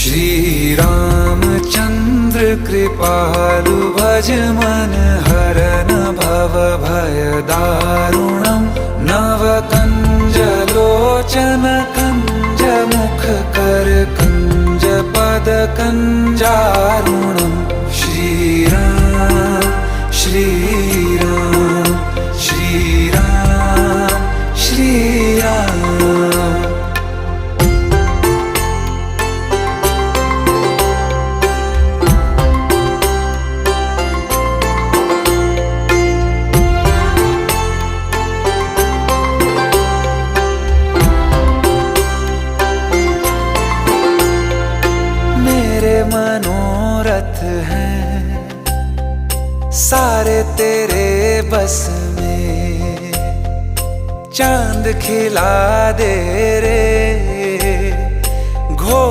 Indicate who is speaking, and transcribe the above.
Speaker 1: श्री रामचंद्र कृपालु भज मन हरन भव भय दारुणम नव कंज लोचन कंज मुख कर कंज पद कंजारुणम श्री राम श्री राम श्री राम श्री राम। मेरे मनोरथ हैं सारे तेरे बस में, चांद खिला दे रे घो